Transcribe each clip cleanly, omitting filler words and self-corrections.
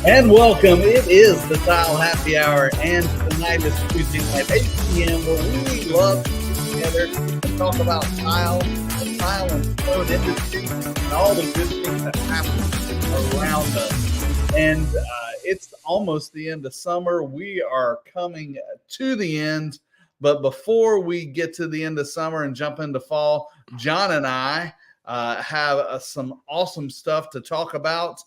And welcome. It is the Tile Happy Hour, and tonight is Tuesday night, 8 p.m., where we love to get together and talk about tile, the tile and stone industry, and all the good things that happen around us. And it's almost the end of summer. We are coming to the end. But before we get to the end of summer and jump into fall, John and I have some awesome stuff to talk about.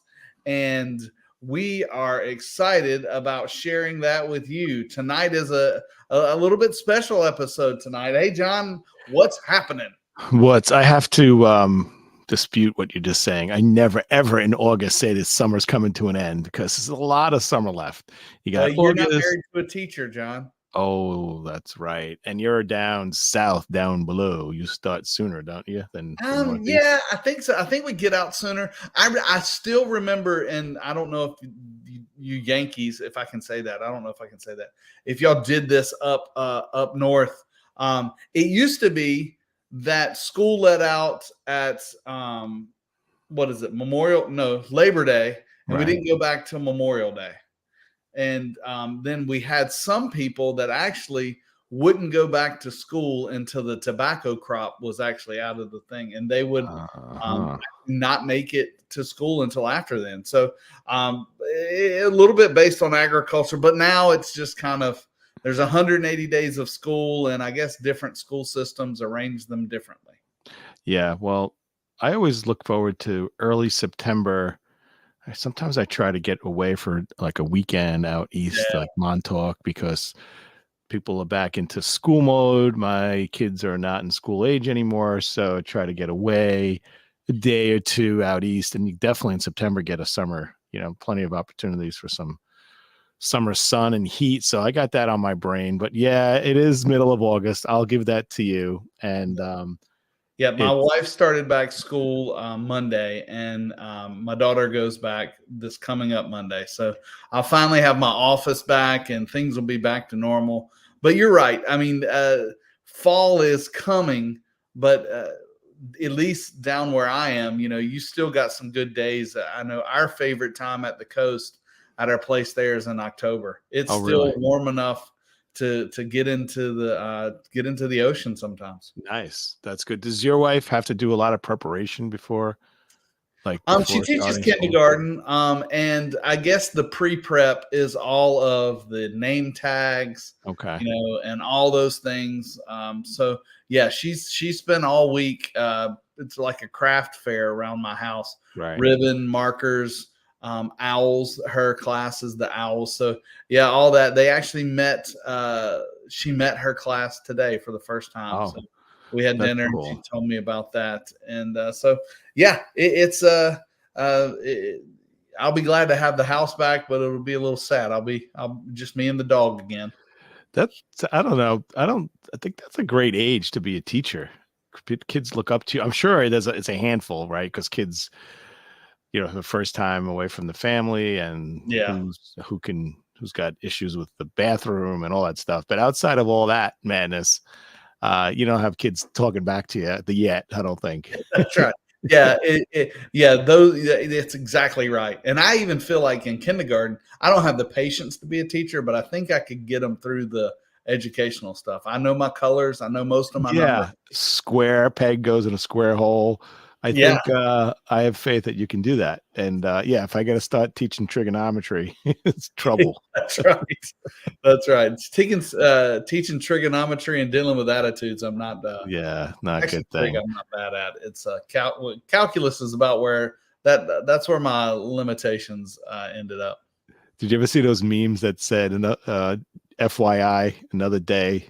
And we are excited about sharing that with you. Tonight is a little bit special episode tonight. Hey, John, what's happening? I have to dispute what you're just saying. I never, ever in August say that summer's coming to an end because there's a lot of summer left. You got You're not August. married to a teacher, John. Oh, that's right. And you're down south, down below. You start sooner, don't you? Than the Northeast? Yeah, I think so. I think we get out sooner. I still remember, and I don't know if you Yankees, if I can say that. I don't know if I can say that. If y'all did this up north, it used to be that school let out at what is it? Labor Day, and we didn't go back till Memorial Day. And then we had some people that actually wouldn't go back to school until the tobacco crop was actually out of the thing, and they would not make it to school until after then. So a little bit based on agriculture, but now it's just kind of there's 180 days of school, and I guess different school systems arrange them differently. Yeah, well, I always look forward to early September. Sometimes I try to get away for like a weekend out east, like Montauk, because people are back into school mode. My kids are not in school age anymore, so I try to get away a day or two out east. And you definitely in September get a summer, plenty of opportunities for some summer sun and heat. So I got that on my brain. But yeah, it is middle of August. I'll give that to you. And yeah, my wife started back school Monday, and my daughter goes back this coming up Monday. So I'll finally have my office back, and things will be back to normal. But you're right. I mean, fall is coming, but at least down where I am, you still got some good days. I know our favorite time at the coast at our place there is in October. It's still warm enough to get into the ocean sometimes. Nice. That's good. Does your wife have to do a lot of preparation before? She teaches kindergarten, and I guess the pre-prep is all of the name tags, and all those things. So yeah, she's spent all week. It's like a craft fair around my house. Right. Ribbon, markers, owls. Her class is the owls. So yeah, all that. They actually met. She met her class today for the first time. Oh. So we had dinner, cool. and she told me about that. And so, yeah, I'll be glad to have the house back, but it'll be a little sad. I'll just me and the dog again. I don't know. I think that's a great age to be a teacher. Kids look up to you. I'm sure it's a handful, right? Because kids, the first time away from the family, and who's got issues with the bathroom and all that stuff. But outside of all that madness, you don't have kids talking back to you yet. I don't think. That's right. Yeah, that's exactly right. And I even feel like in kindergarten, I don't have the patience to be a teacher, but I think I could get them through the educational stuff. I know my colors. I know most of my numbers. Square peg goes in a square hole. I think I have faith that you can do that. And if I got to start teaching trigonometry, it's trouble. That's right. That's right. It's teaching trigonometry and dealing with attitudes. I'm not. Not a good thing. I'm not bad at. It's calculus is about where that's where my limitations ended up. Did you ever see those memes that said, FYI, another day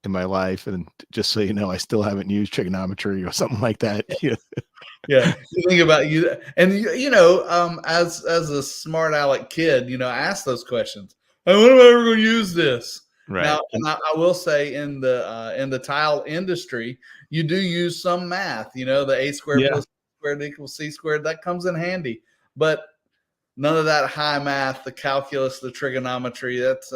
in my life, and just so you know, I still haven't used trigonometry or something like that? Yeah, you think about you, and as a smart aleck kid, ask those questions. Hey, when am I ever going to use this? Right. Now, and I will say in the tile industry, you do use some math. The a squared plus b squared equals c squared. That comes in handy, but none of that high math, the calculus, the trigonometry. That's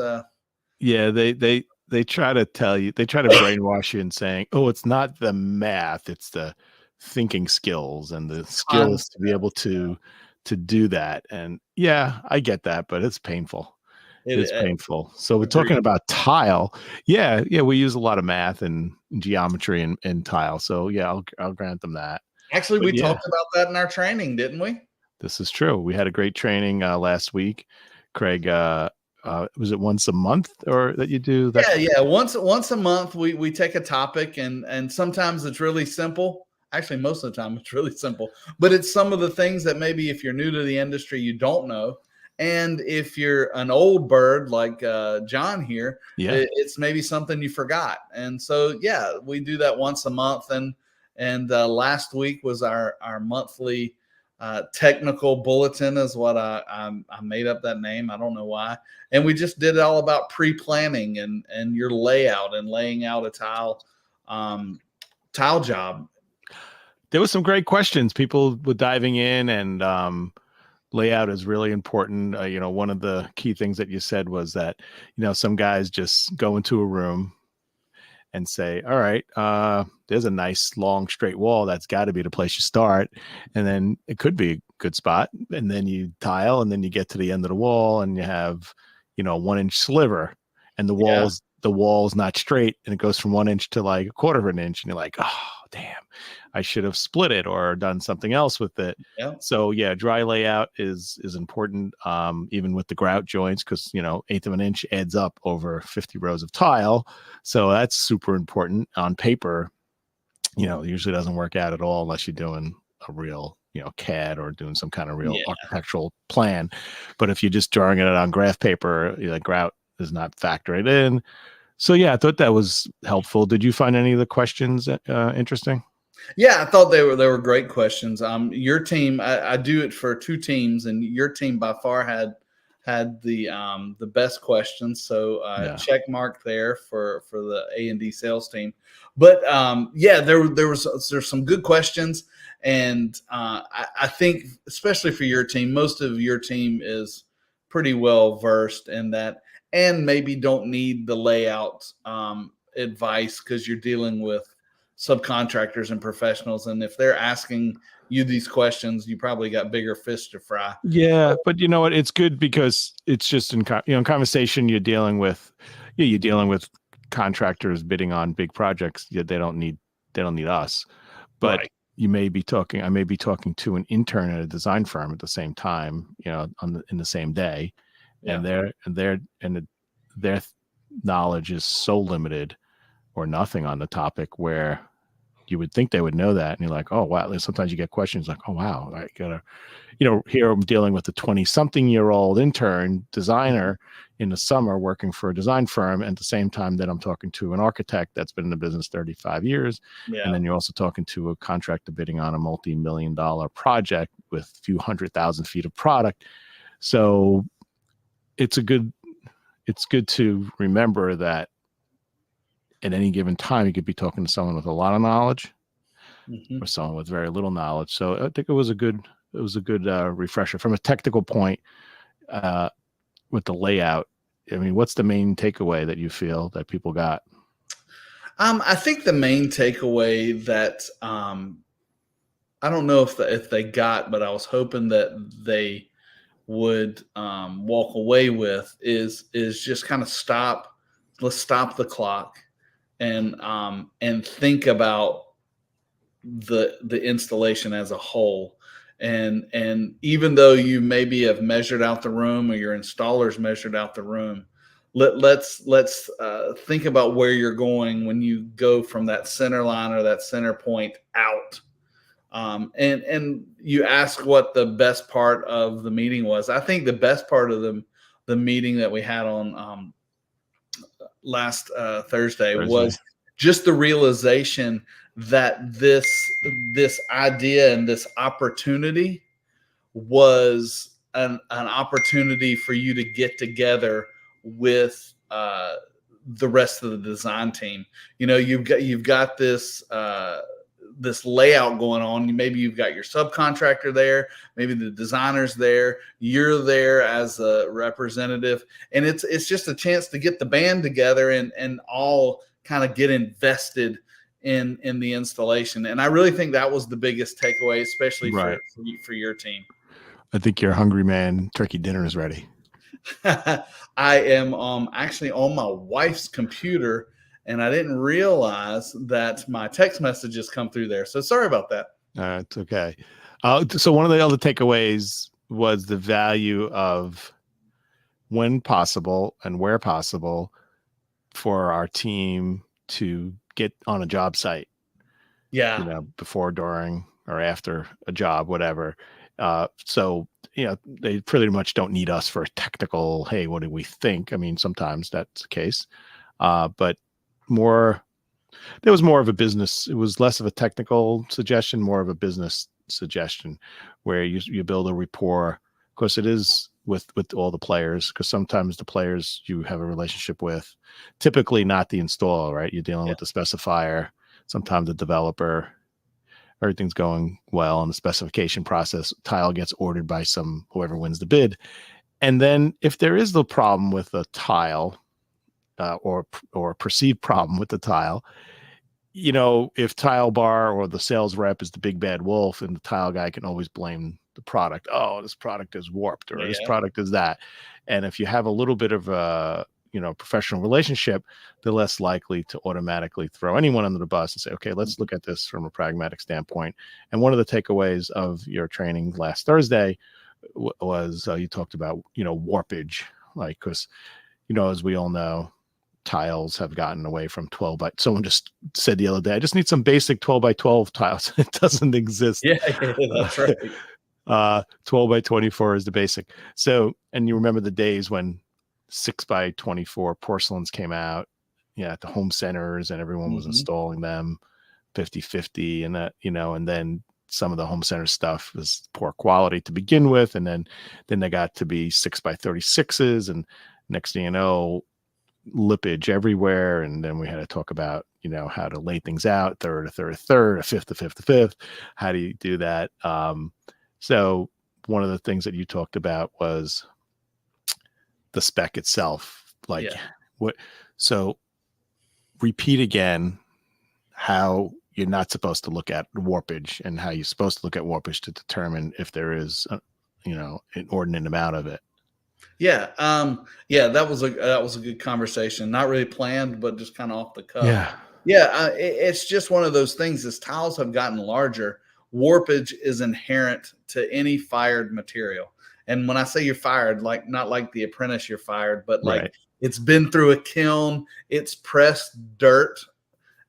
they try to tell you, they try to brainwash you in saying, oh, it's not the math, it's the thinking skills and the skills to be able to to do that. And yeah, I get that, but it's painful. It, It's painful. So we're agreed. talking about tile. Yeah, we use a lot of math and geometry in tile. So yeah, I'll grant them that. Actually, But we yeah, talked about that in our training, didn't we? this is true. We had a great training last week. Craig, was it once a month or that you do that? Yeah. Once a month, we take a topic, and sometimes it's really simple. Actually, most of the time it's really simple, but it's some of the things that maybe if you're new to the industry, you don't know. And if you're an old bird like John here, Yeah. it's maybe something you forgot. And so, yeah, we do that once a month. And last week was our monthly technical bulletin, is what I made up that name. I don't know why. And we just did it all about pre-planning and your layout and laying out a tile job. There was some great questions. People were diving in, and layout is really important. One of the key things that you said was that, some guys just go into a room and say, all right, there's a nice long straight wall. That's got to be the place you start. And then it could be a good spot. And then you tile, and then you get to the end of the wall and you have, a 1-inch sliver, and Yeah. the wall's not straight, and it goes from 1 inch to like a quarter of an inch. And you're like, oh, damn, I should have split it or done something else with it. Yeah. So yeah, dry layout is important, even with the grout joints, because 1/8 of an inch adds up over 50 rows of tile. So that's super important. On paper, it usually doesn't work out at all unless you're doing a real, CAD or doing some kind of real Yeah. architectural plan. But if you're just drawing it on graph paper, the grout is not factored in. So yeah, I thought that was helpful. Did you find any of the questions interesting? Yeah, I thought they were great questions. Your team, I do it for two teams, and your team by far had the best questions. So Yeah. check mark there for the A&D sales team. But yeah, there's some good questions, and I think especially for your team, most of your team is pretty well versed in that, and maybe don't need the layout advice because you're dealing with subcontractors and professionals. And if they're asking you these questions, you probably got bigger fish to fry. Yeah, but you know what? It's good because it's just in conversation you're dealing with contractors bidding on big projects. Yeah, they don't need us. But Right. I may be talking to an intern at a design firm at the same time, in the same day, Yeah. and their knowledge is so limited or nothing on the topic, where you would think they would know that, and you're like, oh wow. Sometimes you get questions like, oh wow, I gotta, here I'm dealing with a 20-something-year-old intern designer in the summer working for a design firm, and at the same time that I'm talking to an architect that's been in the business 35 years. And Yeah. then you're also talking to a contractor bidding on a multi-million-dollar project with a few 100,000 feet of product. So it's good to remember that at any given time you could be talking to someone with a lot of knowledge Hmm. or someone with very little knowledge. So I think it was a good refresher from a technical point, uh, with the layout. I mean, what's the main takeaway that you feel that people got? I think the main takeaway that I don't know if they got, but I was hoping that they would walk away with is just kind of stop. Let's stop the clock and think about the installation as a whole. And even though you maybe have measured out the room or your installers measured out the room, let's think about where you're going when you go from that center line or that center point out. And you ask what the best part of the meeting was. I think the best part of the meeting that we had on last Thursday Thursday. was just the realization that this idea and this opportunity was an opportunity for you to get together with the rest of the design team. You've got this layout going on. Maybe you've got your subcontractor there, maybe the designer's there, you're there as a representative, and it's just a chance to get the band together and all kind of get invested in the installation. And I really think that was the biggest takeaway, especially Right. for your team. I think you're a hungry man. Turkey dinner is ready. I am actually on my wife's computer, and I didn't realize that my text messages come through there. So sorry about that. It's okay. So one of the other takeaways was the value of, when possible and where possible, for our team to get on a job site, Yeah, before, during, or after a job, whatever. So, they pretty much don't need us for a technical, hey, what do we think? I mean, sometimes that's the case. But more, there was more of a business. It was less of a technical suggestion, more of a business suggestion, where you build a rapport. Of course, it is with all the players, because sometimes the players you have a relationship with, typically not the installer, right? You're dealing yeah, with the specifier, sometimes the developer. Everything's going well in the specification process. Tile gets ordered by whoever wins the bid, and then if there is the problem with the tile, or a perceived problem with the tile, if Tilebar or the sales rep is the big bad wolf, and the tile guy can always blame the product. Oh, this product is warped, or this yeah. product is that. And if you have a little bit of a professional relationship, they're less likely to automatically throw anyone under the bus and say, okay, let's look at this from a pragmatic standpoint. And one of the takeaways of your training last Thursday was, you talked about warpage, like, because as we all know, tiles have gotten away from 12 by, someone just said the other day, I just need some basic 12 by 12 tiles. It doesn't exist. Yeah, yeah, that's right. 12 by 24 is the basic. So, and you remember the days when 6 by 24 porcelains came out, at the home centers, and everyone was Hmm. installing them 50/50, and that, and then some of the home center stuff was poor quality to begin with. And then they got to be 6 by 36s. And next thing you know, lippage everywhere. And then we had to talk about, how to lay things out, third, a third, a third, a fifth, a fifth, a fifth. How do you do that? So one of the things that you talked about was the spec itself. Like, Yeah. what? So repeat again how you're not supposed to look at warpage, and how you're supposed to look at warpage to determine if there is, an inordinate amount of it. Yeah, yeah, that was a good conversation. Not really planned, but just kind of off the cuff. Yeah. Yeah, it's just one of those things. As tiles have gotten larger, warpage is inherent to any fired material. And when I say you're fired, like not like The Apprentice, you're fired, but like Right. it's been through a kiln, it's pressed dirt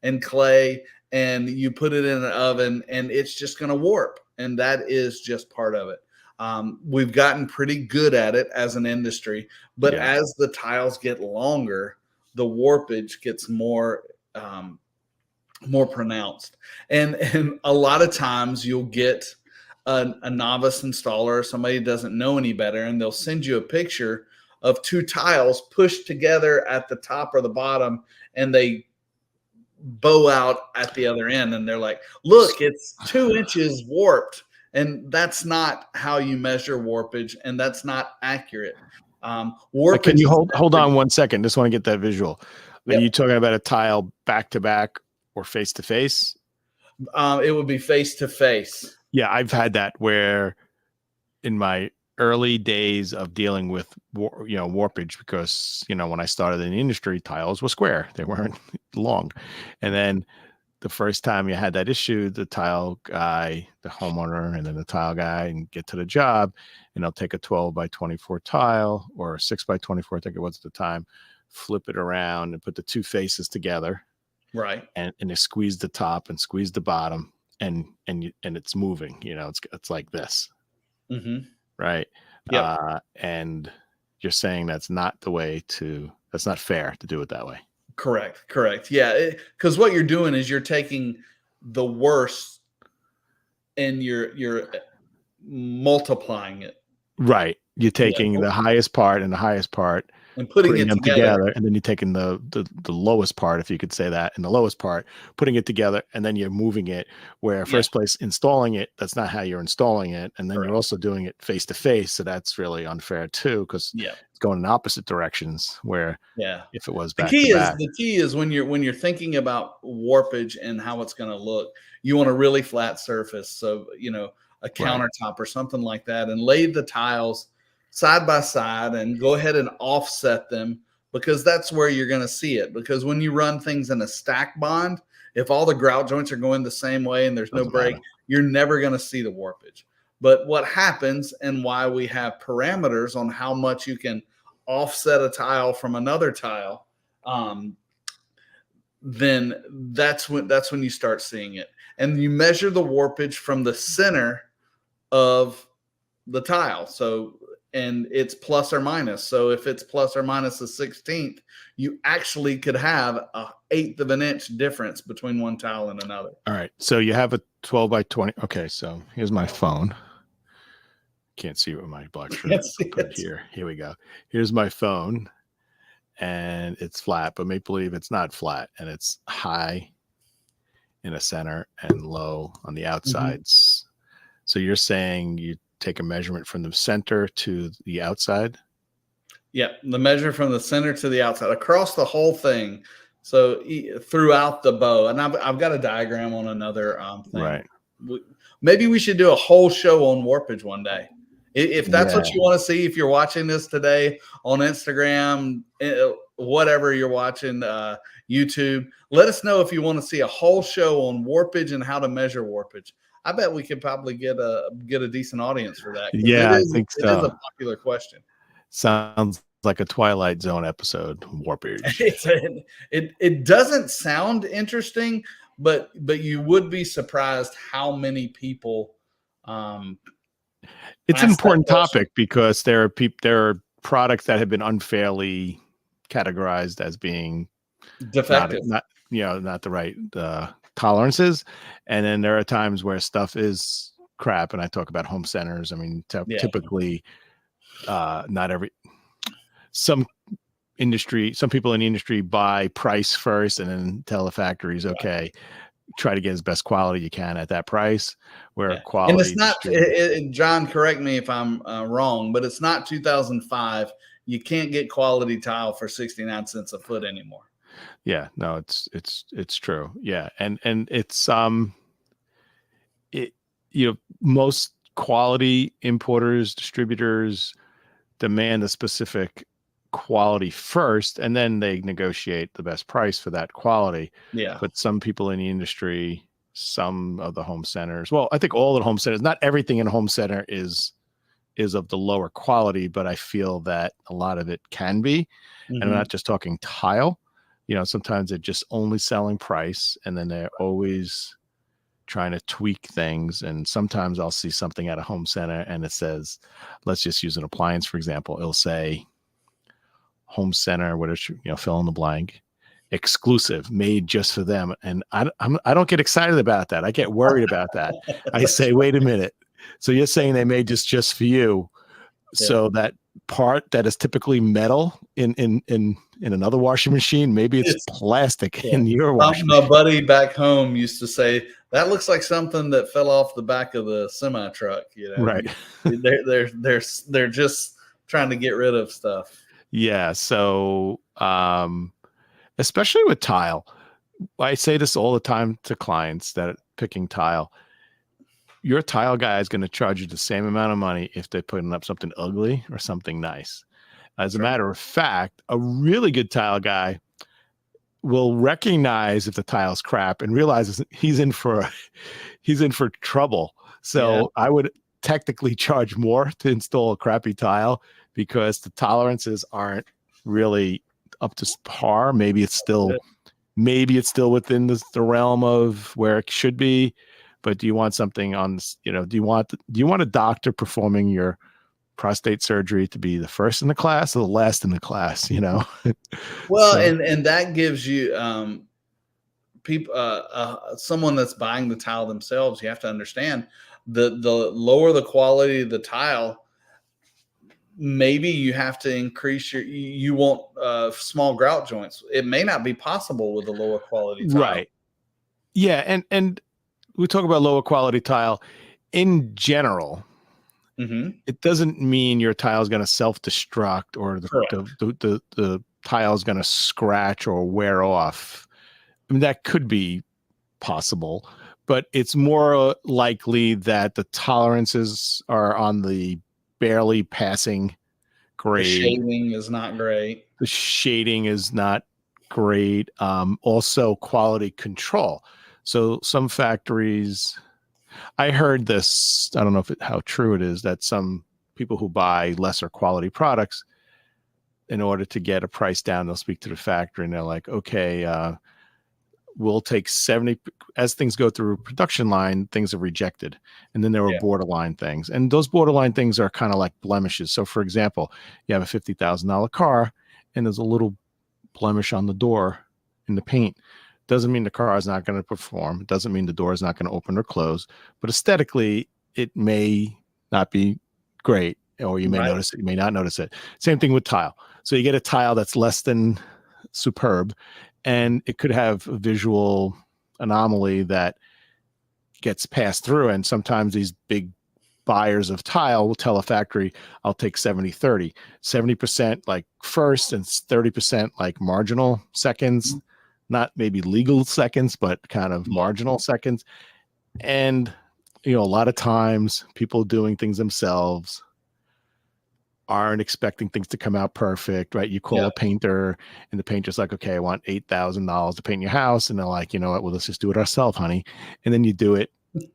and clay, and you put it in an oven, and it's just going to warp. And that is just part of it. We've gotten pretty good at it as an industry, but Yeah. as the tiles get longer, the warpage gets more pronounced. And a lot of times you'll get a novice installer or somebody who doesn't know any better, and they'll send you a picture of two tiles pushed together at the top or the bottom, and they bow out at the other end, and they're like, look, it's 2 inches warped. And that's not how you measure warpage, and that's not accurate. Can Warpage you is hold on one second? Just want to get that visual. Are yep. you talking about a tile back to back or face to face? It would be face to face. Yeah, I've had that where, in my early days of dealing with warpage, because when I started in the industry, tiles were square, they weren't long. And then the first time you had that issue, the tile guy, the homeowner, and then the tile guy, and get to the job, and they'll take a 12 by 24 tile, or a 6 by 24, I think it was at the time, flip it around and put the two faces together, Right. and they squeeze the top and squeeze the bottom, and it's moving. It's like this, Mm-hmm. right? Yep. And you're saying that's not fair to do it that way. Correct. Yeah, because what you're doing is you're taking the worst and you're multiplying it. Right. You're Yeah, taking the highest part and the highest part, and putting putting it them together. together, and then you're taking the lowest part, if you could say that, and the lowest part, putting it together, and then you're moving it, where Yeah, first place installing it, that's not how you're installing it. And then you're correct. also doing it face to face. So that's really unfair too, because Yeah, it's going in opposite directions, where yeah. if it was The back to key is back. the key is when you're thinking about warpage and how it's going to look, you want a really flat surface. So Right. countertop or something like that, and lay the tiles side by side and go ahead and offset them, because that's where you're going to see it. Because when you run things in a stack bond, if all the grout joints are going the same way and there's no Doesn't matter. break, you're never going to see the warpage. But what happens, and why we have parameters on how much you can offset a tile from another tile, um, then that's when you start seeing it. And you measure the warpage from the center of the tile. So, and it's plus or minus. So if it's plus or minus a 16th, you actually could have a eighth of an inch difference between one tile and another. All right. So you have a 12 by 20. Okay. So here's my phone. Can't see what my black shirt put it here. Here we go. Here's my phone, and it's flat, but make believe it's not flat, and it's high in the center and low on the outsides. So you're saying you take a measurement from the center to the outside? Yeah, the measure from the center to the outside across the whole thing. So throughout the bow, and I've got a diagram on another thing. Right. Maybe we should do a whole show on warpage one day. If that's what Yeah. you want to see, if you're watching this today on Instagram, whatever you're watching, YouTube, let us know if you want to see a whole show on warpage and how to measure warpage. I bet we could probably get a decent audience for that. Yeah, I think so. It is a popular question. Sounds like a Twilight Zone episode, warpage. It doesn't sound interesting, but you would be surprised how many people. It's an important topic because there are products that have been unfairly categorized as being defective, not the right tolerances, and then there are times where stuff is crap. And I talk about home centers. I mean, typically, not every some people in the industry buy price first and then tell the factories, okay, try to get as best quality you can at that price, where quality. And it's not, John, correct me if I'm wrong, but it's not 2005. You can't get quality tile for 69 cents a foot anymore. Yeah, no, it's true. Yeah. And it's, most quality importers, distributors demand a specific quality first, and then they negotiate the best price for that quality. Yeah. But some people in the industry, some of the home centers, well, I think all the home centers, not everything in a home center is of the lower quality, but I feel that a lot of it can be. And I'm not just talking tile. Sometimes they're just only selling price, and then they're always trying to tweak things. And sometimes I'll see something at a home center and it says, let's just use an appliance, for example. It'll say home center, whatever, fill in the blank, exclusive, made just for them. And I don't get excited about that. I get worried about that. I say, wait a minute. So you're saying they made just for you. Yeah. So that part that is typically metal in another washing machine, maybe it's plastic in your washing machine. My buddy back home used to say, that looks like something that fell off the back of the semi truck. Right. They're just trying to get rid of stuff. Yeah. So, especially with tile, I say this all the time to clients that are picking tile. Your tile guy is going to charge you the same amount of money if they're putting up something ugly or something nice. As a matter of fact, a really good tile guy will recognize if the tile's crap and realizes he's in for trouble. So I would technically charge more to install a crappy tile because the tolerances aren't really up to par. Maybe it's still within the realm of where it should be. But do you want something on, do you want a doctor performing your prostate surgery to be the first in the class or the last in the class, Well, and that gives you people, someone that's buying the tile themselves, you have to understand the lower the quality of the tile, maybe you have to increase you want small grout joints. It may not be possible with a lower quality tile. Right. Yeah. And we talk about lower quality tile in general. It doesn't mean your tile is going to self-destruct or the tile is going to scratch or wear off. I mean, that could be possible, but it's more likely that the tolerances are on the barely passing The grade. shading is not great. The shading is not great. Also, quality control. So some factories, I heard this, I don't know how true it is, that some people who buy lesser quality products, in order to get a price down, they'll speak to the factory and they're like, okay, we'll take 70, as things go through production line, things are rejected. And then there were Yeah. borderline things. And those borderline things are kind of like blemishes. So for example, you have a $50,000 car and there's a little blemish on the door in the paint. Doesn't mean the car is not going to perform. It doesn't mean the door is not going to open or close, but aesthetically it may not be great, or you may Right. notice it, you may not notice it. Same thing with tile. So you get a tile that's less than superb, and it could have a visual anomaly that gets passed through. And sometimes these big buyers of tile will tell a factory, I'll take 70-30, 70% like first and 30% like marginal seconds, not maybe legal seconds, but kind of marginal seconds. And, you know, a lot of times people doing things themselves aren't expecting things to come out perfect, right? You call a painter and the painter's like, okay, I want $8,000 to paint your house. And they're like, you know what? Well, let's just do it ourselves, honey. And then you do it.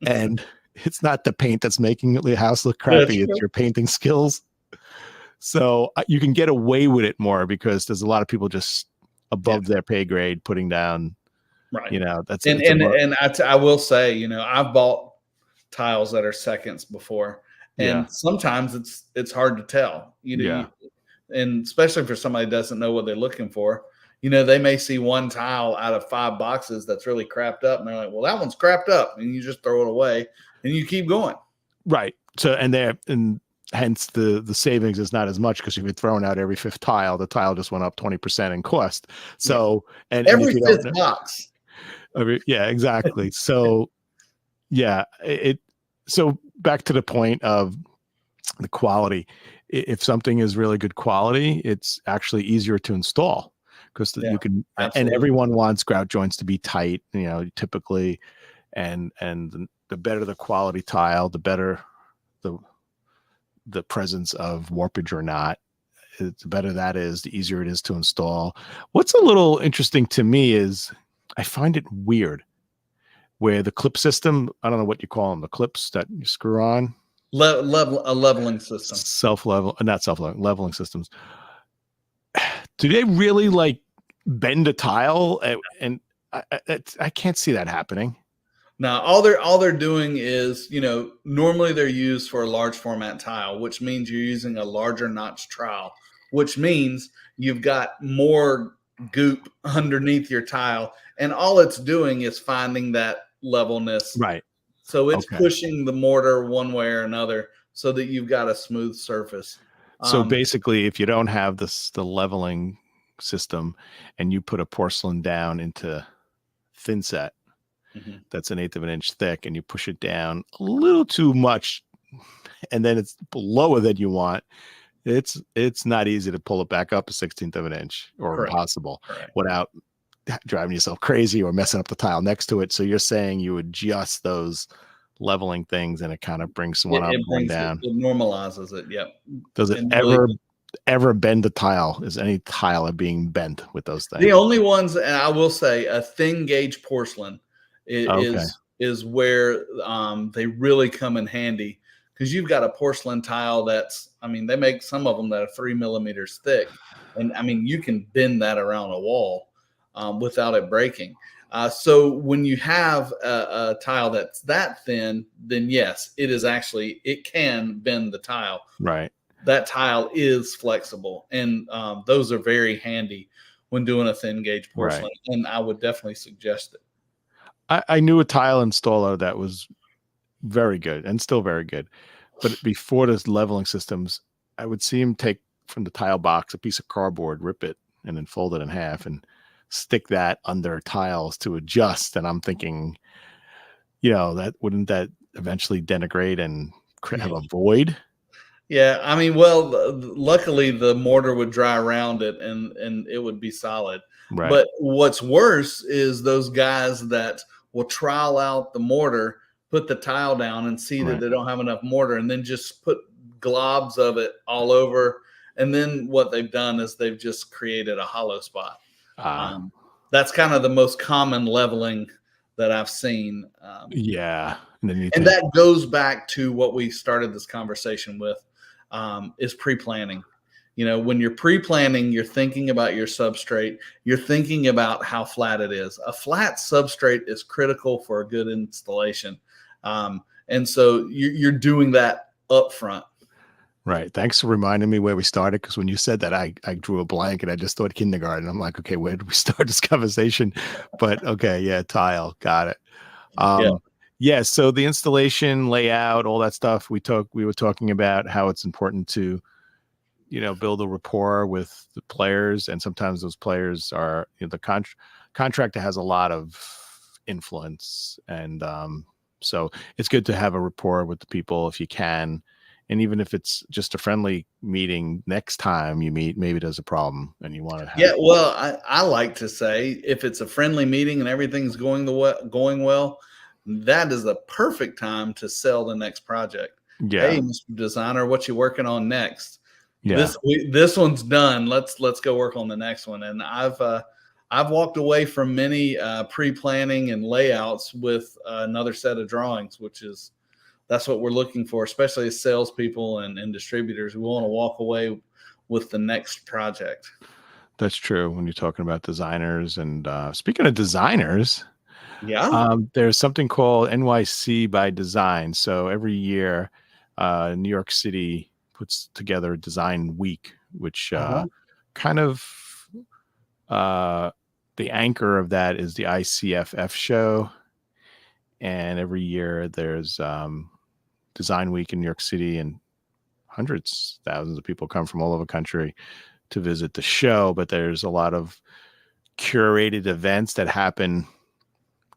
And it's not the paint that's making the house look crappy. It's your painting skills. So you can get away with it more because there's a lot of people just above their pay grade putting down, Right. you know, that's and I will say, you know, I've bought tiles that are seconds before, and sometimes it's hard to tell, you know, and especially for somebody who doesn't know what they're looking for. You know, they may see one tile out of 5 boxes that's really crapped up, and they're like, well, that one's crapped up, and you just throw it away and you keep going. Right. So, and hence the savings is not as much, because if you're throwing out every 5th tile, the tile just went up 20% in cost. So, and every if you 5th don't, box. Yeah, exactly. So, so back to the point of the quality. If something is really good quality, it's actually easier to install, because you can, and everyone wants grout joints to be tight, you know, typically, and the better the quality tile, the better the presence of warpage or not. The better that is, the easier it is to install. What's a little interesting to me is I find it weird where the clip system, I don't know what you call them, the clips that you screw on. A leveling system. Leveling systems. Do they really like bend a tile? And I can't see that happening. Now, all they're doing is, you know, normally they're used for a large format tile, which means you're using a larger notch trowel, which means you've got more goop underneath your tile, and all it's doing is finding that levelness. Right. So it's pushing the mortar one way or another so that you've got a smooth surface. So basically, if you don't have the leveling system and you put a porcelain down into thin set, that's 1/8 of an inch thick, and you push it down a little too much, and then it's lower than you want, it's not easy to pull it back up 1/16 of an inch, or impossible, without driving yourself crazy or messing up the tile next to it. So you're saying you adjust those leveling things and it kind of brings one up, one down. It normalizes it. Yep. Does it ever bend the tile? Is any tile being bent with those things? The only ones, and I will say, a thin gauge porcelain is where they really come in handy, because you've got a porcelain tile that's, I mean, they make some of them that are 3 millimeters thick, and I mean, you can bend that around a wall without it breaking. So when you have a tile that's that thin, then yes, it can bend the tile. Right. That tile is flexible, and those are very handy when doing a thin gauge porcelain, and I would definitely suggest it. I knew a tile installer that was very good and still very good, but before this leveling systems, I would see him take from the tile box a piece of cardboard, rip it, and then fold it in half and stick that under tiles to adjust. And I'm thinking, you know, wouldn't that eventually denigrate and have a void? Yeah, I mean, well, luckily the mortar would dry around it, and it would be solid. Right. But what's worse is those guys that will trial out the mortar, put the tile down, and see that Right. they don't have enough mortar, and then just put globs of it all over. And then what they've done is they've just created a hollow spot. Ah, Um, that's kind of the most common leveling that I've seen. yeah. And then you And think, that goes back to what we started this conversation with, is pre-planning. When you're pre-planning, you're thinking about your substrate. You're thinking about how flat it is. A flat substrate is critical for a good installation. And so you're doing that up front. right. Thanks for reminding me where we started. Because when you said that, I drew a blank and I just thought kindergarten. I'm like, okay, where did we start this conversation? But okay, yeah, tile. Got it. Yeah. Um, yeah. So the installation, layout, all that stuff we were talking about how it's important to, build a rapport with the players. And sometimes those players are, the contractor has a lot of influence. And so it's good to have a rapport with the people if you can. And even if it's just a friendly meeting, next time you meet, maybe there's a problem and you want to have. Yeah, well, I like to say if it's a friendly meeting and everything's going well, that is the perfect time to sell the next project. Yeah. Hey, Mr. Designer, what you working on next? Yeah. This one's done. Let's go work on the next one. And I've walked away from many pre-planning and layouts with another set of drawings, that's what we're looking for, especially as salespeople and distributors. We want to walk away with the next project. That's true when you're talking about designers. And speaking of designers, Yeah. there's something called NYC by Design. So every year, New York City puts together a design week, which Uh-huh. kind of the anchor of that is the ICFF show. And every year there's Design Week in New York City, and hundreds, thousands of people come from all over the country to visit the show. But there's a lot of curated events that happen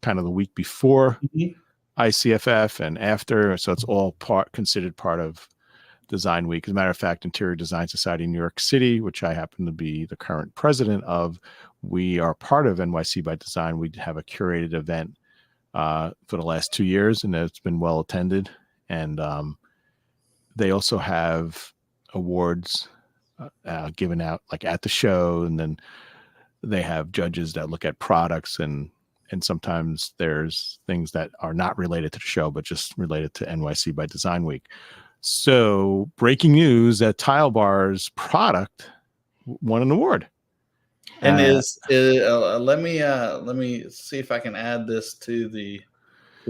kind of the week before Mhm. ICFF and after. So it's all considered part of Design Week. As a matter of fact, Interior Design Society in New York City, which I happen to be the current president of, we are part of NYC by Design. We have a curated event for the last 2 years, and it's been well attended. And they also have awards given out like at the show, and then they have judges that look at products, and sometimes there's things that are not related to the show but just related to NYC by Design Week. So breaking news that Tilebar's product won an award. And let me see if I can add this to the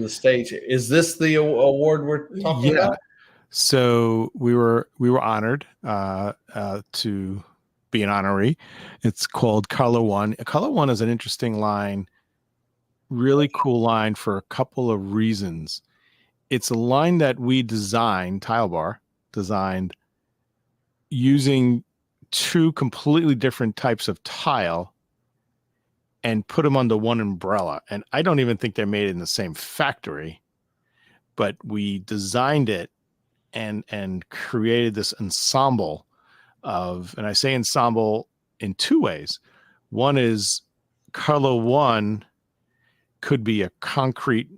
stage. Is this the award we're talking Yeah. about? So we were honored to be an honoree. It's called Color One. Color One is an interesting line, really cool line for a couple of reasons. It's a line that we designed, Tilebar designed, using two completely different types of tile and put them under one umbrella. And I don't even think they're made in the same factory, but we designed it and created this ensemble of, and I say ensemble in two ways. One is Color One could be a concrete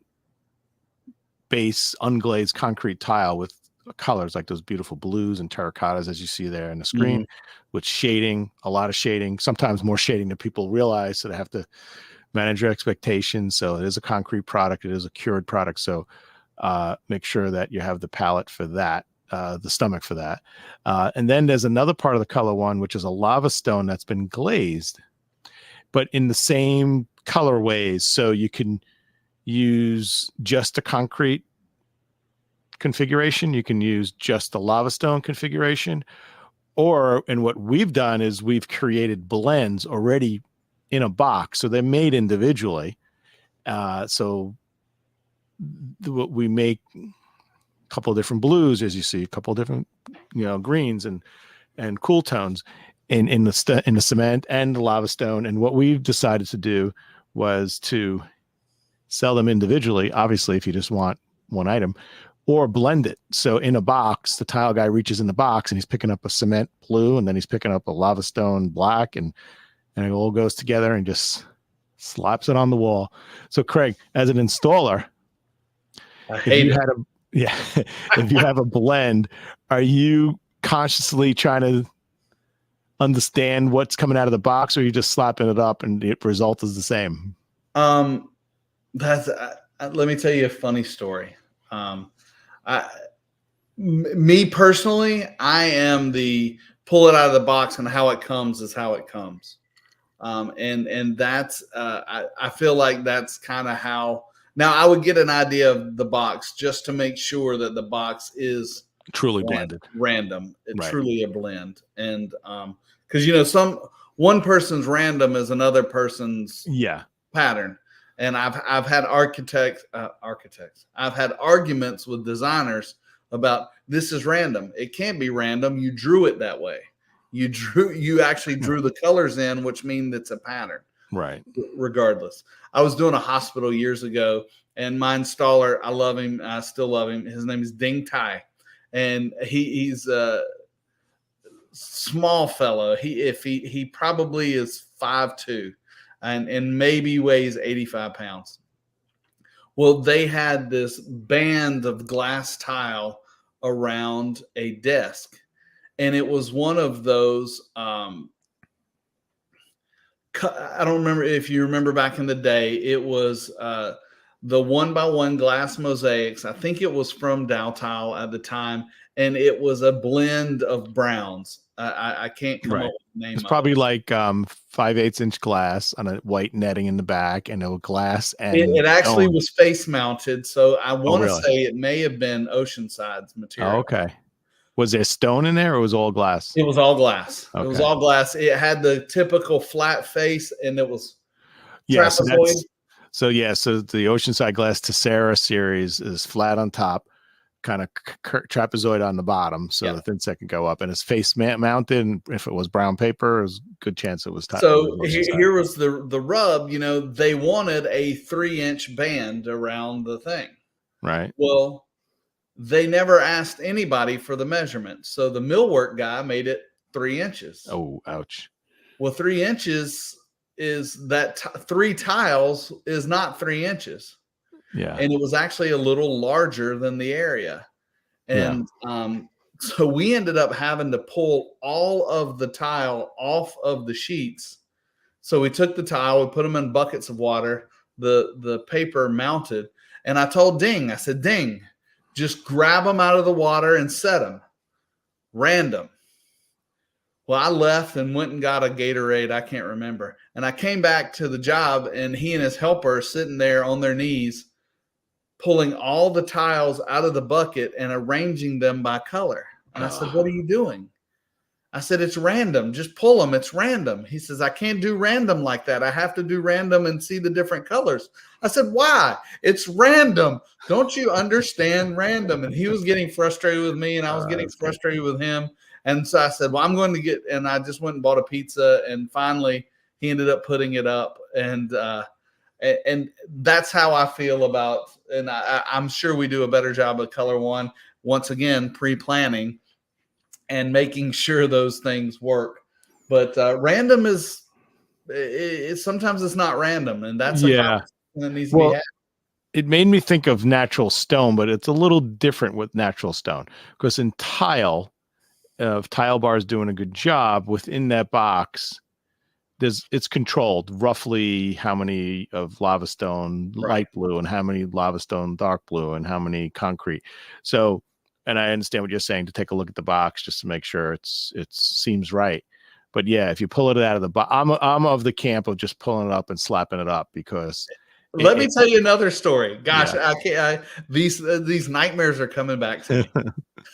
base, unglazed concrete tile with colors like those beautiful blues and terracottas as you see there on the screen, Mhm. with shading, a lot of shading, sometimes more shading than people realize. So they have to manage your expectations. So it is a concrete product. It is a cured product. So make sure that you have the palate for that, the stomach for that. And then there's another part of the Color One, which is a lava stone that's been glazed, but in the same colorways. So you can use just a concrete configuration. You can use just the lava stone configuration. And what we've done is we've created blends already in a box. So they're made individually. So we make a couple of different blues, as you see, a couple of different, greens and cool tones in the cement and the lava stone. And what we've decided to do was to sell them individually, obviously, if you just want one item, or blend it. So in a box, the tile guy reaches in the box and he's picking up a cement blue, and then he's picking up a lava stone black, and it all goes together and just slaps it on the wall. So Craig, as an installer, I if hate you it. had a yeah, if you have a blend, are you consciously trying to understand what's coming out of the box, or are you just slapping it up and the result is the same? Um, that's let me tell you a funny story. I, me personally, I am the pull it out of the box and how it comes is how it comes. And that's I feel like that's kind of how. Now I would get an idea of the box just to make sure that the box is Truly blended. random, Right. truly a blend, and because one person's random is another person's Yeah. pattern. And I've had architects. I've had arguments with designers about this is random. It can't be random. You drew it that way. You actually drew the colors in, which means it's a pattern. Right. Regardless. I was doing a hospital years ago, and my installer, I love him. I still love him. His name is Ding Tai, and he's a small fellow. He probably is 5'2", and maybe weighs 85 pounds. Well, they had this band of glass tile around a desk, and it was one of those. I don't remember if you remember back in the day. It was the 1x1 glass mosaics. I think it was from Dow Tile at the time, and it was a blend of browns. I can't come up with the name. It's of probably it. like 5/8 inch glass on a white netting in the back, and a glass and It actually stone. was face mounted, so I Oh, want to really? say it may have been Oceanside's Oh, material. okay. Was there stone in there, or was it all glass? It was all glass. Okay. It was all glass. It had the typical flat face, and it was trapezoid. So the Oceanside Glass Tessera series is flat on top, kind of trapezoid on the bottom, so the thin set can go up, and it's face mounted. And if it was brown paper, there's a good chance it was. So here was the rub. They wanted a 3-inch band around the thing. Right. Well, they never asked anybody for the measurement, so the millwork guy made it 3 inches. Oh, ouch. Well, 3 inches is that 3 tiles is not 3 inches. Yeah. And it was actually a little larger than the area. And so we ended up having to pull all of the tile off of the sheets. So we took the tile, we put them in buckets of water, the paper mounted. And I told Ding, I said, Ding, just grab them out of the water and set them. Random. Well, I left and went and got a Gatorade. I can't remember. And I came back to the job, and he and his helper are sitting there on their knees, pulling all the tiles out of the bucket and arranging them by color. And I said, what are you doing? I said, it's random. Just pull them. It's random. He says, I can't do random like that. I have to do random and see the different colors. I said, why? It's random. Don't you understand random? And he was getting frustrated with me, and I was getting frustrated with him. And so I said, well, I'm going to get, and I just went and bought a pizza. And finally he ended up putting it up. And that's how I feel about, and I'm sure we do a better job of Color One, once again, pre-planning and making sure those things work. But random is, sometimes it's not random, and that's a conversation that needs to be had. It made me think of natural stone, but it's a little different with natural stone, because in tile, if Tilebar is doing a good job within that box, it's controlled roughly how many of lava stone light blue and how many lava stone dark blue and how many concrete. So, and I understand what you're saying, to take a look at the box just to make sure it seems right. But yeah, if you pull it out of the box, I'm of the camp of just pulling it up and slapping it up, because. Let me tell you another story. Gosh, I can't. These nightmares are coming back to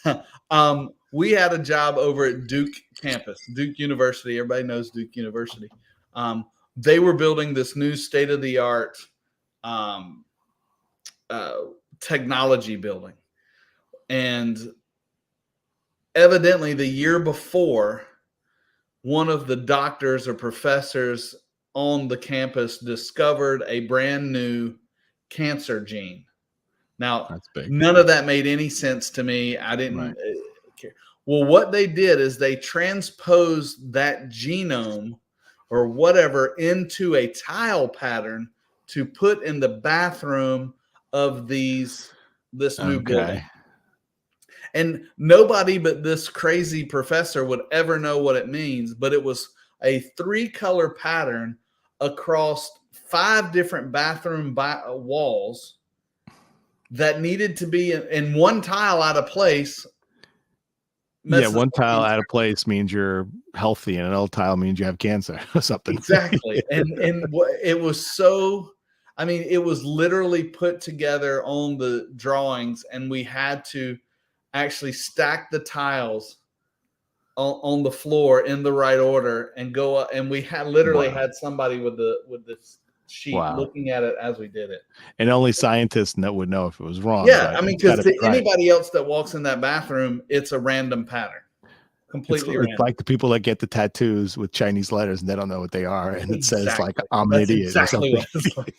me. We had a job over at Duke campus, Duke University. Everybody knows Duke University. They were building this new state-of-the-art technology building. And evidently the year before, one of the doctors or professors on the campus discovered a brand new cancer gene. Now, none of that made any sense to me. I didn't care. Well, what they did is they transposed that genome or whatever into a tile pattern to put in the bathroom of this new Okay. building. And nobody but this crazy professor would ever know what it means, but it was a 3-color pattern across 5 different bathroom walls that needed to be in one tile out of place. Yeah, Messes one up the tile out entire. of place means you're healthy, and another tile means you have cancer or something. Exactly. And it was so, I mean, it was literally put together on the drawings, and we had to actually stack the tiles on the floor in the right order and go up, and we had literally Wow. had somebody with this sheet Wow. looking at it as we did it. And only scientists would know if it was wrong, Yeah, but I mean, it's got because to to be right. anybody else that walks in that bathroom, it's a random pattern, completely It's random. like the people that get the tattoos with Chinese letters and they don't know what they are, and it says like Exactly. "I'm an That's idiot" or exactly something. what it's like.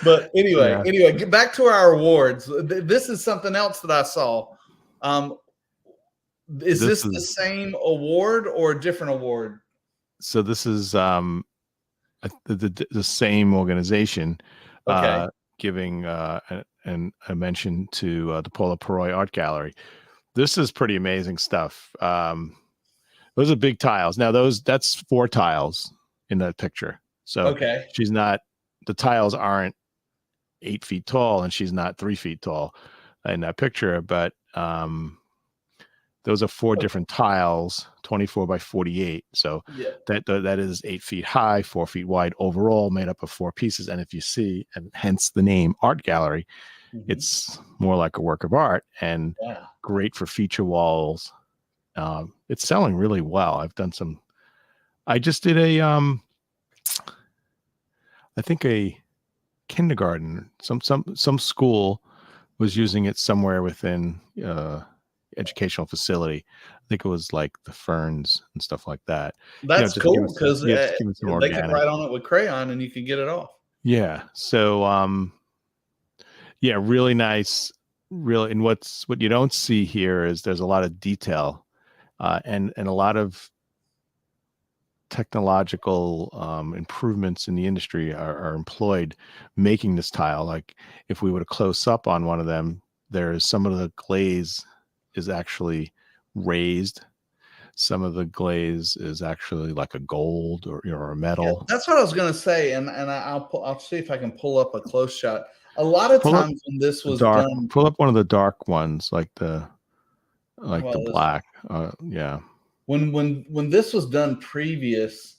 But Yeah. anyway, get back to our awards. This is something else that I saw. Um, is This this the is same award or a different award? so. This is the same organization Okay. giving a mention to the Paula Perroy Art Gallery. This is pretty amazing stuff. Those are big tiles. Now that's 4 tiles in that picture. So Okay. she's not. The tiles aren't 8 feet tall, and she's not 3 feet tall in that picture. But those are 4 different tiles, 24 by 48. So Yeah. that is 8 feet high, 4 feet wide overall, made up of 4 pieces. And if you see, and hence the name Art Gallery, Mhm. it's more like a work of art and Yeah. great for feature walls. It's selling really well. I've done some. I just did I think a kindergarten. Some school was using it somewhere within educational facility. I think it was like the Ferns and stuff like that. That's Just give cool it some, because yeah, just give it some they could organic. write on it with crayon and you could get it off. Yeah. So yeah, really nice. Really, and what you don't see here is there's a lot of detail and a lot of technological improvements in the industry are employed making this tile. Like if we were to close up on one of them, there's some of the glaze is actually raised. Some of the glaze is actually like a gold or a Yeah, metal. that's what I was gonna say, and I'll see if I can pull up a close shot. A lot of Pull up times when this the was dark. done, Pull up one of the dark ones, how like the about this? black. Yeah. When this was done previous,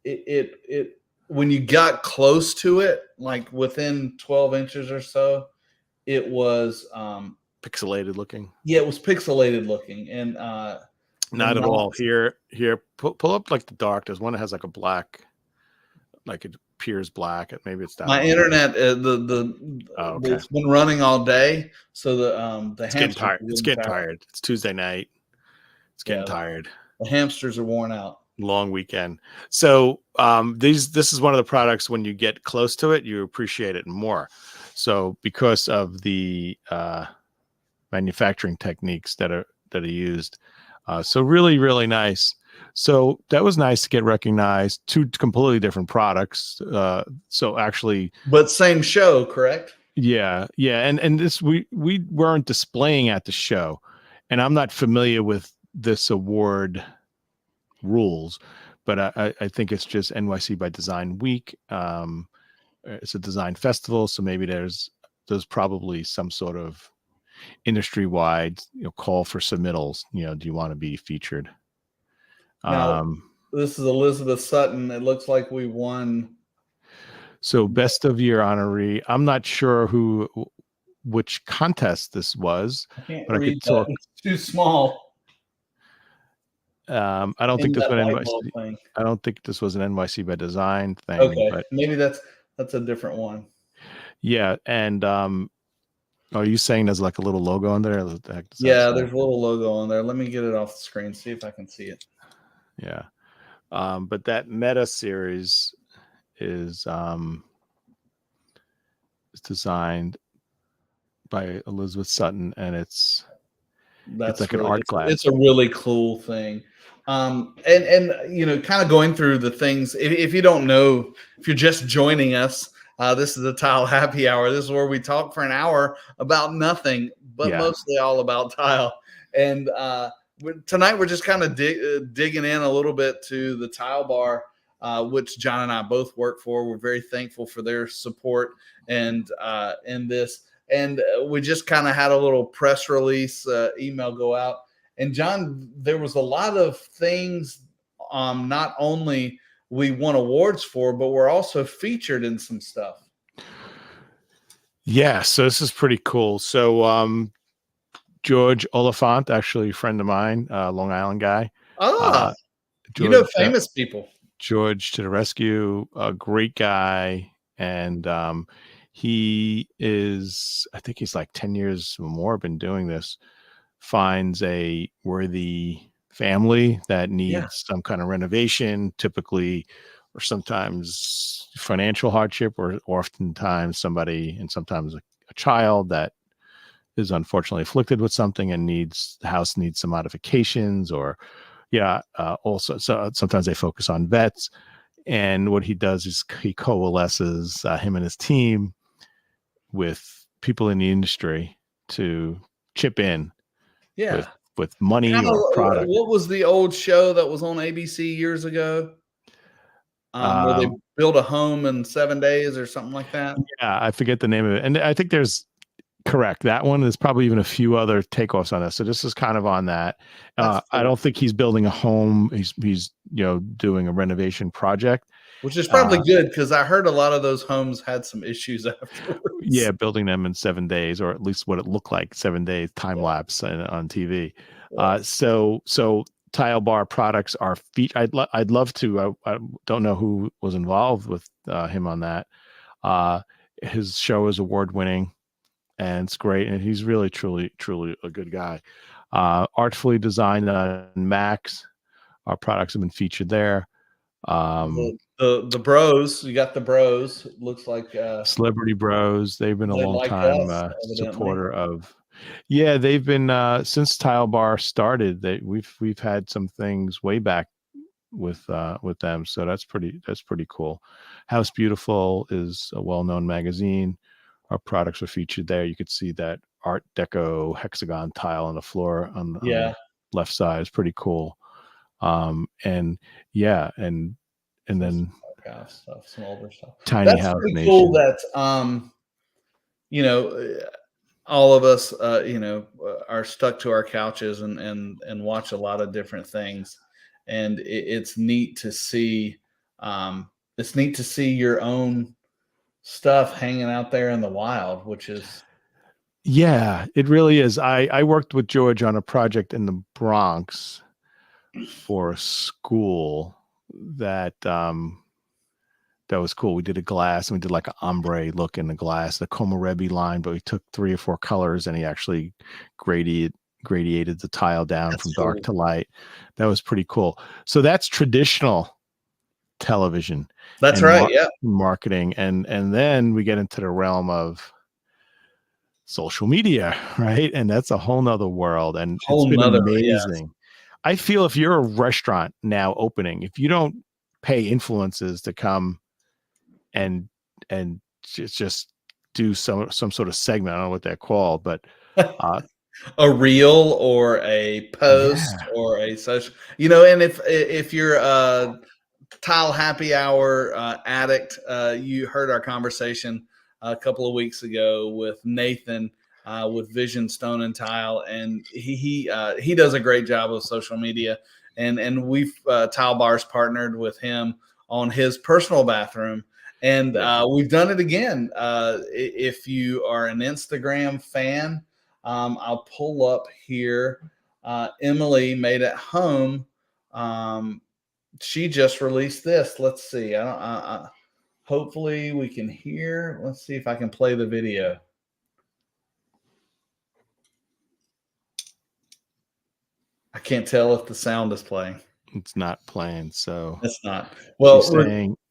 it when you got close to it, like within 12 inches or so, it was Pixelated looking. yeah, it was pixelated looking Not and at not. all. Here. Pull up like the dark. There's one that has like a black, like it appears black. Maybe it's that My one. internet, Oh, okay. it's been running all day, so the It's getting hamsters tired. are It's getting getting tired. tired. It's Tuesday night. It's getting Yeah, tired. the hamsters are worn out. Long weekend. So this is one of the products when you get close to it, you appreciate it more. So because of the manufacturing techniques that are used, so really nice. So that was nice to get recognized. 2 completely different products. So actually, But same show, correct? yeah, and this we weren't displaying at the show, and I'm not familiar with this award rules, but I think it's just NYC by Design Week. It's a design festival, so maybe there's probably some sort of industry wide call for submittals. Do you want to be featured? Now, Um, this is Elizabeth Sutton. It looks like we won. so best of year honoree. I'm not sure which contest this was, I can't but I read could that. talk. It's too small I don't think in this that was light NYC. bulb thing. I don't think this was an NYC by Design thing, Okay, but maybe that's a different one. yeah. And are you saying there's like a little logo on there? What the heck does that Yeah, say? there's a little logo on there. Let me get it off the screen, see if I can see it. Yeah. But that meta series is designed by Elizabeth Sutton, and it's That's like an really art glass. it's a really cool thing. And kind of going through the things. If you don't know, if you're just joining us, this is the Tile Happy Hour. This is where we talk for an hour about nothing, but Yeah. mostly all about tile. And tonight we're just kind of digging in a little bit to the Tilebar, which John and I both work for. We're very thankful for their support and in this. And we just kind of had a little press release email go out. And John, there was a lot of things not only we won awards for, but we're also featured in some stuff. Yeah, so this is pretty cool. So George Oliphant, actually a friend of mine, Long Island guy. George, Famous people. George to the rescue, a great guy. And he is, I think he's like 10 years or more been doing this, finds a worthy family that needs some kind of renovation, typically, or sometimes financial hardship, or oftentimes somebody, and sometimes a child that is unfortunately afflicted with something and the house needs some modifications, or also, so sometimes they focus on vets. And what he does is he coalesces him and his team with people in the industry to chip in with money or product. What was the old show that was on ABC years ago? Where they build a home in 7 days or something like that. Yeah, I forget the name of it. And I think correct. That one. There's probably even a few other takeoffs on this. So this is kind of on that. Cool. I don't think he's building a home. He's doing a renovation project. Which is probably good, because I heard a lot of those homes had some issues afterwards. Yeah, building them in 7 days, or at least what it looked like 7 days, time lapse on TV. So Tilebar products are I'd love to. I don't know who was involved with him on that. His show is award winning, and it's great, and he's really truly a good guy. Artfully designed on Max. Our products have been featured there. The bros, you got the bros. It looks like Celebrity Bros. They've been a long time supporter of. Yeah, they've been since Tilebar started. We've had some things way back with them, so that's pretty cool. House Beautiful is a well-known magazine. Our products are featured there. You could see that Art Deco hexagon tile on the floor on the left side. Is pretty cool. And then stuff, some older stuff. Tiny House pretty Nation. Cool that all of us are stuck to our couches and watch a lot of different things, and it's neat to see. It's neat to see your own stuff hanging out there in the wild, which is. Yeah, it really is. I worked with George on a project in the Bronx for a school that was cool. We did a glass, and we did like an ombre look in the glass, the Komorebi line, but we took 3 or 4 colors, and he actually gradiated the tile down from dark to light. That was pretty cool. So that's traditional television. That's right. Marketing. And then we get into the realm of social media, right? And that's a whole nother world. And it's been amazing. Yes. I feel if you're a restaurant now opening, if you don't pay influencers to come and just do some sort of segment, I don't know what they're called, but a reel or a post or a social, and if you're a Tile Happy Hour addict, you heard our conversation a couple of weeks ago with Nathan with Vision Stone and Tile, and he does a great job of social media, and we've Tilebar's partnered with him on his personal bathroom, and we've done it again. If you are an Instagram fan, I'll pull up here. Emily Made at Home. She just released this. Let's see. Hopefully we can hear. Let's see if I can play the video. I can't tell if the sound is playing. It's not playing, so it's not. Well,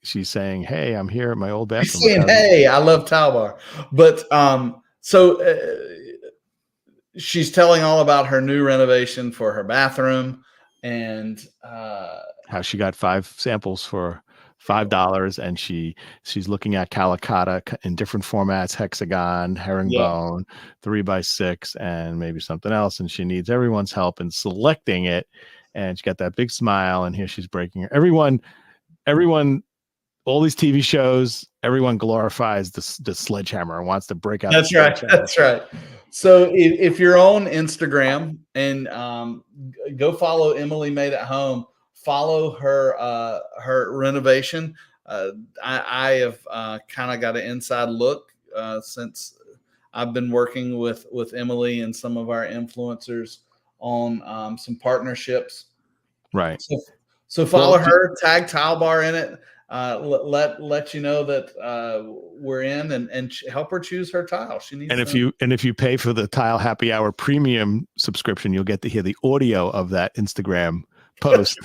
she's saying, "Hey, I'm here at my old bathroom." She's saying, "Hey, I love Tilebar," but she's telling all about her new renovation for her bathroom. and how she got 5 samples for $5, and she's looking at calicotta in different formats: hexagon, yeah, herringbone, 3x6, and maybe something else. And she needs everyone's help in selecting it. And she got that big smile, and here she's breaking her. Everyone, all these TV shows, everyone glorifies the sledgehammer and wants to break out the that's right. sledgehammer. That's right. So if you're on Instagram and go follow Emily Made at Home, follow her renovation. I have kind of got an inside look since I've been working with Emily and some of our influencers on some partnerships. Right. So, so Well, follow her, tag Tilebar in it. Let you know that we're in, and help her choose her tile. She needs. and if you pay for the Tile Happy Hour premium subscription, you'll get to hear the audio of that Instagram post.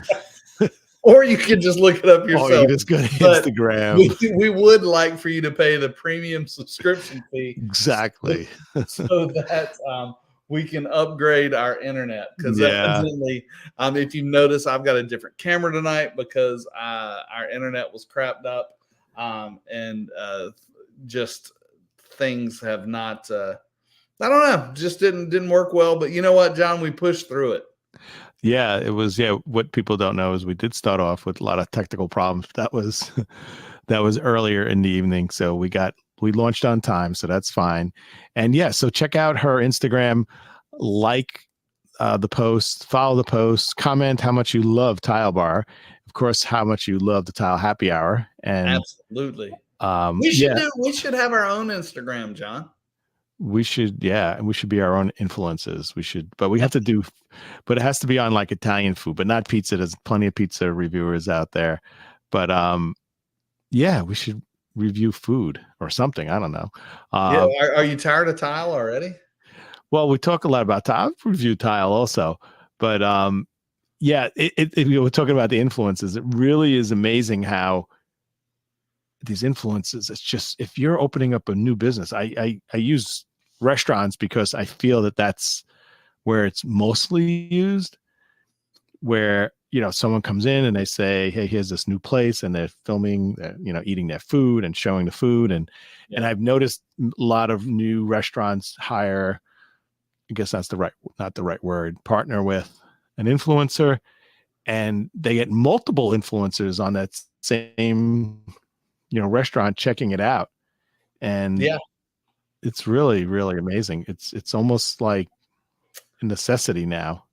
Or you can just look it up yourself. Or you just go to Instagram. We would like for you to pay the premium subscription fee. Exactly. So that we can upgrade our internet. Because evidently, if you notice, I've got a different camera tonight because our internet was crapped up. And just things have not, I don't know, just didn't work well. But you know what, John? We pushed through it. Yeah, it was. Yeah, what people don't know is we did start off with a lot of technical problems. That was earlier in the evening, so we launched on time, so that's fine. And yeah, so check out her Instagram, like the post, follow the post, comment how much you love Tilebar, of course, how much you love the Tile Happy Hour, and absolutely. We should have our own Instagram, John. We should be our own influences. But it has to be on like Italian food, but not pizza. There's plenty of pizza reviewers out there. But we should review food or something. I don't know. Are you tired of tile already? Well, we talk a lot about tile. I've reviewed tile also, but we're talking about the influences. It really is amazing how these influences, it's just, if you're opening up a new business, I use restaurants because I feel that that's where it's mostly used, where someone comes in and they say, hey, here's this new place, and they're filming, eating their food and showing the food, and I've noticed a lot of new restaurants hire, I guess that's not the right word, partner with an influencer, and they get multiple influencers on that same restaurant checking it out. And it's really, really amazing. It's almost like a necessity now.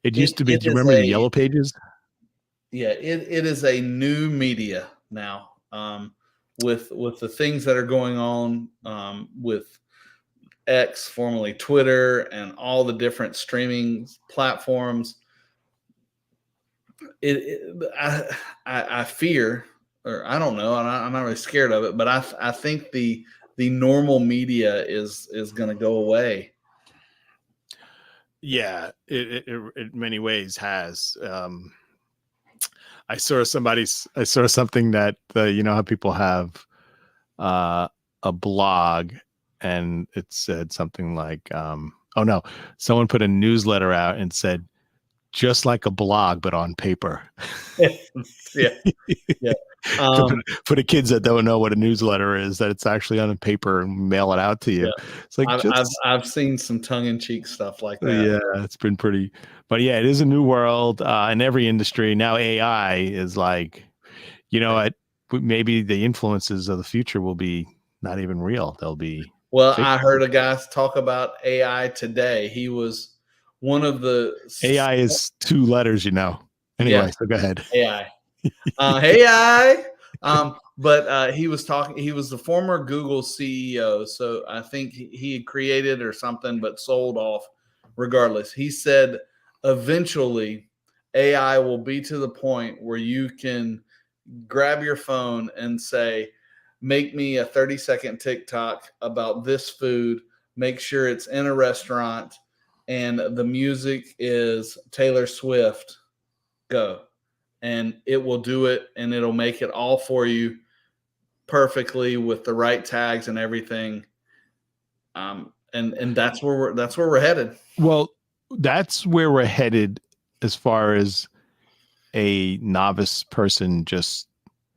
It used to be, do you remember the Yellow Pages? Yeah, it is a new media now. With the things that are going on with X, formerly Twitter, and all the different streaming platforms. I fear, or I don't know, I'm not really scared of it, but I think the normal media is going to go away. Yeah, it in many ways has. I saw something that how people have a blog, and it said something like, someone put a newsletter out and said, just like a blog, but on paper. Yeah. For the kids that don't know what a newsletter is, that it's actually on a paper and mail it out to you. Yeah. It's like I've seen some tongue-in-cheek stuff like that. Yeah, it's been pretty, but yeah, it is a new world in every industry now. AI is like, maybe the influences of the future will be not even real. They'll be. Well, I heard a guy talk about AI today. He was one of the AI is 2 letters, Anyway, so go ahead. AI. AI. But he was talking. He was the former Google CEO, so I think he had created or something, but sold off. Regardless, he said eventually AI will be to the point where you can grab your phone and say, make me a 30-second TikTok about this food, make sure it's in a restaurant, and the music is Taylor Swift, go. And it will do it, and it'll make it all for you perfectly with the right tags and everything. And that's where we're headed. Well, that's where we're headed as far as a novice person just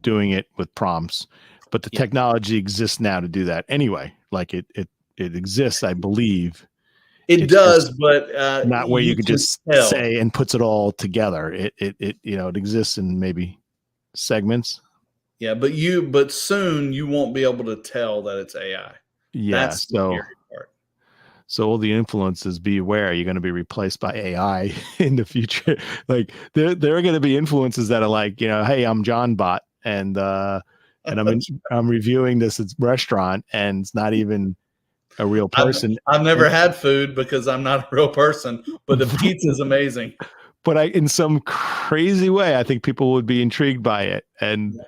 doing it with prompts, but the technology exists now to do that anyway. Like it exists, I believe. It It's does, just but not where you you could can just tell. say and puts it all together. It it exists in maybe segments. Yeah, but soon you won't be able to tell that it's AI. Yeah. That's the So scary part. all the influencers, be aware, you're going to be replaced by AI in the future. Like there are going to be influencers that are like, hey, I'm John Bot, and I'm reviewing this restaurant, and it's not even a real person. I've never And had food because I'm not a real person, but the pizza is amazing. but in some crazy way, I think people would be intrigued by it, and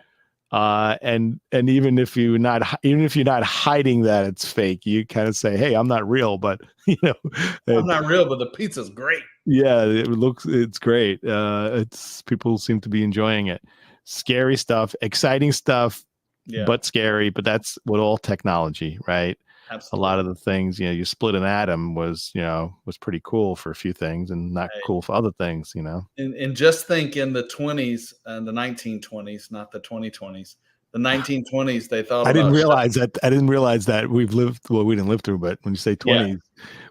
even if you're not hiding that it's fake, you kind of say, hey, I'm not real, but I'm not real, but the pizza's great. yeah, it's great. It's people seem to be enjoying it. Scary stuff, exciting stuff, Yeah, but scary. But that's what all technology, right? A lot absolutely. of the things, you split an atom was pretty cool for a few things and not cool for other things, And just think in the 20s and the 1920s, not the 2020s, the 1920s, they thought I didn't about realize that. We didn't live through, but when you say yeah. 20s,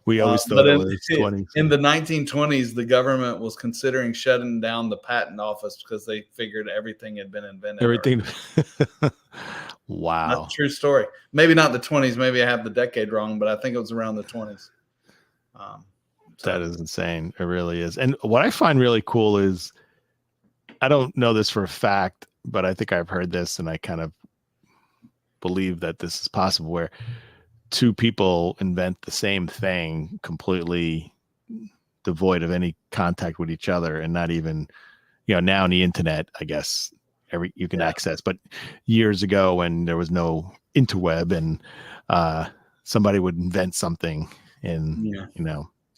we always But thought it was 20s. in the 1920s, the government was considering shutting down the patent office because they figured everything had been invented. Everything. That's Wow. a true story. Maybe not the 20s. Maybe I have the decade wrong, but I think it was around the 20s. That is insane. It really is. And what I find really cool is, I don't know this for a fact, but I think I've heard this, and I kind of believe that this is possible, where two people invent the same thing completely devoid of any contact with each other, and not even, now on the internet, I guess you can access, but years ago when there was no interweb, and somebody would invent something in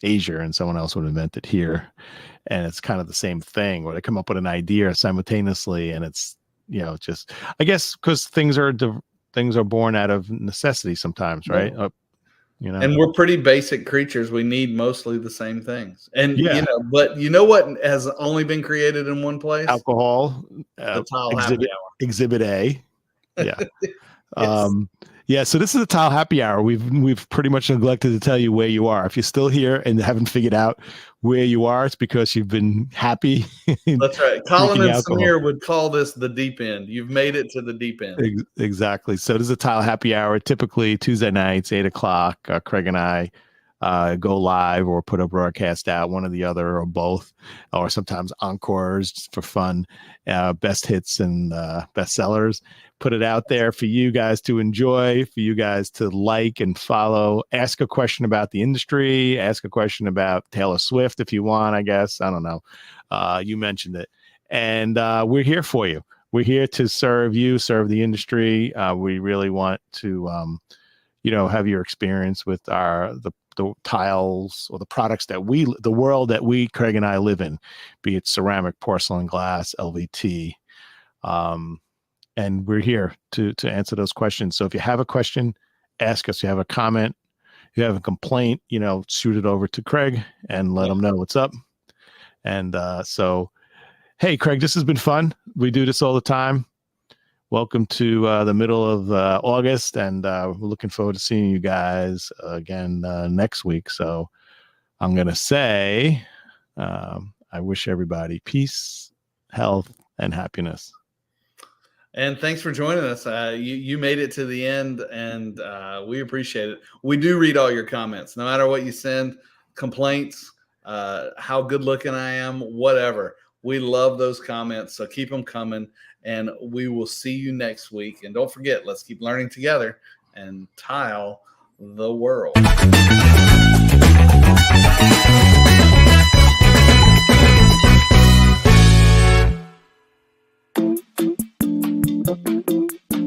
Asia, and someone else would invent it here, and it's kind of the same thing, where they come up with an idea simultaneously, and it's just, I guess, because things are born out of necessity sometimes, right? And we're pretty basic creatures. We need mostly the same things. And Yeah. but you know what has only been created in one place? Alcohol, The Tile Happy Hour. exhibit A. Yeah. Yes. Yeah, so this is the Tile Happy Hour. We've pretty much neglected to tell you where you are. If you're still here and haven't figured out where you are, it's because you've been happy. That's right. Colin and alcohol. Samir would call this the deep end. You've made it to the deep end. Exactly. So this is a Tile Happy Hour, typically Tuesday nights, 8:00. Craig and I go live or put a broadcast out, one or the other, or both, or sometimes encores just for fun, best hits and best sellers. Put it out there for you guys to enjoy, for you guys to like and follow. Ask a question about the industry. Ask a question about Taylor Swift if you want, I guess. I don't know. You mentioned it. And we're here for you. We're here to serve you, serve the industry. We really want to, have your experience with the tiles or the products that the world that Craig and I live in, be it ceramic, porcelain, glass, LVT. And we're here to answer those questions. So if you have a question, ask us. You have a comment, you have a complaint, shoot it over to Craig and let him know what's up. And so, hey, Craig, this has been fun. We do this all the time. Welcome to the middle of August, and we're looking forward to seeing you guys again next week. So I'm going to say I wish everybody peace, health, and happiness. And thanks for joining us. You made it to the end, and we appreciate it. We do read all your comments, no matter what you send, complaints, how good looking I am, whatever. We love those comments, so keep them coming, and we will see you next week. And don't forget, let's keep learning together and tile the world.